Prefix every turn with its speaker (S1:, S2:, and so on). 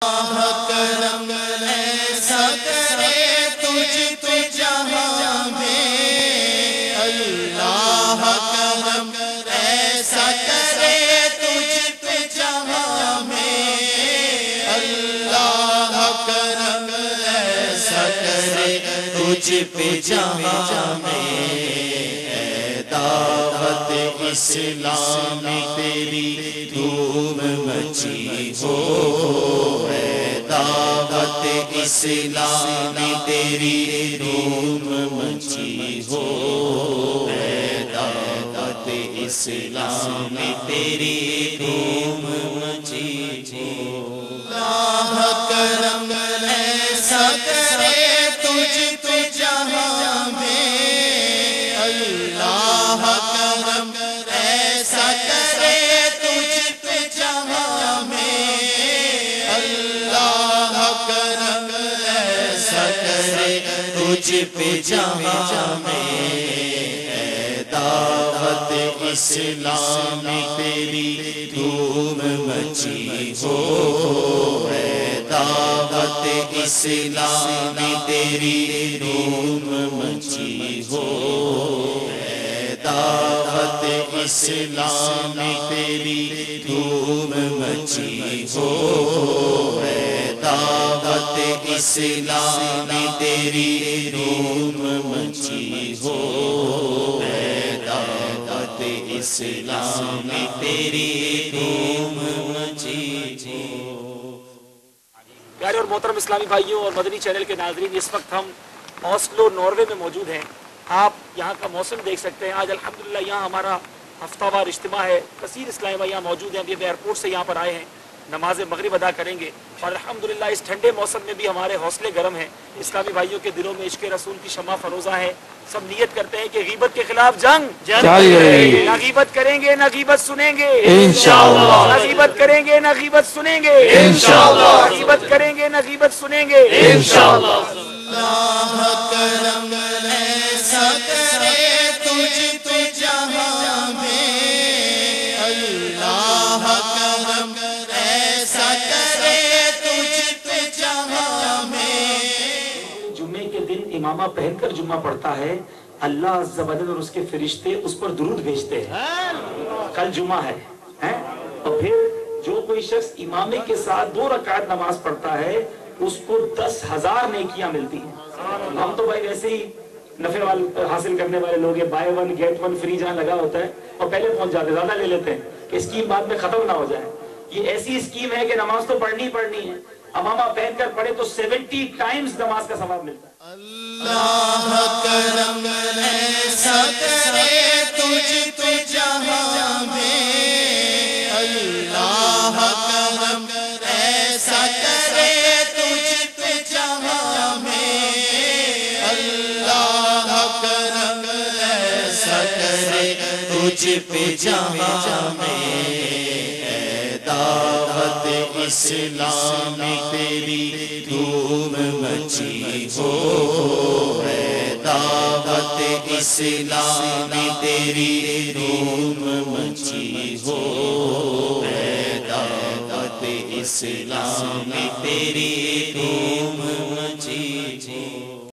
S1: کرم ایسا کرے تجھ پہ جہاں میں، اللہ کرم ایسا کرے تجھ پہ جہاں میں، اللہ کرم ایسا کرے تجھ پہ جہاں میں، اے دعوت اسلامی تیری دھوم مچی ہو، دعوت اسلامی تیری دھوم مچی ہو، دعوت اسلامی تیری دھوم مچی ہو، اللہ کرم ایسا کرے تجھ پہ جہاں میں، اللہ کرم ایسا کرے تجھ پہ جہاں میں، کرم ایسا کرے تجھ پہ جہاں میں، اے دعوت اسلامی تیری دھوم مچی ہو، اے دعوت اسلامی تیری دھوم مچی ہو، اے دعوت اسلامی تیری دھوم مچی ہو، دعوت اسلامی تیری دھوم مچی ہو، دعوت اسلامی تیری دھوم مچی ہو۔
S2: پیارے اور محترم اسلامی بھائیوں اور مدنی چینل کے ناظرین، اس وقت ہم اوسلو ناروے میں موجود ہیں۔ آپ یہاں کا موسم دیکھ سکتے ہیں۔ آج الحمدللہ یہاں ہمارا ہفتہ وار اجتماع ہے، کثیر اسلامی بھائی یہاں موجود ہیں۔ ابھی ایئرپورٹ سے یہاں پر آئے ہیں، نماز مغرب ادا کریں گے، اور الحمدللہ اس ٹھنڈے موسم میں بھی ہمارے حوصلے گرم ہیں۔ اسلامی بھائیوں کے دلوں میں عشق رسول کی شمع فروزہ ہے۔ سب نیت کرتے ہیں کہ غیبت کے خلاف جنگ
S3: جاری رہے گی،
S2: نہ غیبت کریں گے نہ غیبت سنیں گے
S3: انشاءاللہ،
S2: نہ غیبت کریں گے نہ غیبت سنیں گے
S3: انشاءاللہ،
S2: نہ غیبت کریں گے نہ غیبت سنیں گے
S3: انشاءاللہ۔
S1: اللہ کرم ایسا کرے تجھ پہ جہاں میں، اللہ کرم ایسا کرے تجھ پہ جہاں میں۔
S2: جمعے کے دن امامہ پہن کر جمعہ پڑھتا ہے، اللہ عز و جل اور اس کے فرشتے اس پر درود بھیجتے ہیں۔ کل جمعہ ہے، اور پھر جو کوئی شخص امامے کے ساتھ 2 رکعت نماز پڑھتا ہے اس کو 10,000 نیکیاں ملتی ہیں۔ ہم تو بھائی ویسے ہی نفع حاصل کرنے والے لوگ ہیں، بائی 1 گیٹ 1 فری جہاں لگا ہوتا ہے اور پہلے پہنچ جاتے، زیادہ لے لیتے ہیں کہ اسکیم بعد میں ختم نہ ہو جائے۔ یہ ایسی اسکیم ہے کہ نماز تو پڑھنی پڑھنی ہے، امامہ پہن کر پڑھے تو 70 ٹائمز نماز کا ثواب ملتا ہے۔
S1: اللہ کرم ایسا کرے تجھ پہ جہاں میں، اللہ کرم ایسا کرے تجھ پہ جہاں میں، اللہ کرم ایسا کرے تجھ پہ جہاں میں، اے دعوت اسلامی تیری دھوم مچی ہو، اے دعوت اسلامی تیری دھوم مچی ہو، اے دعوت اسلامی تیری دھوم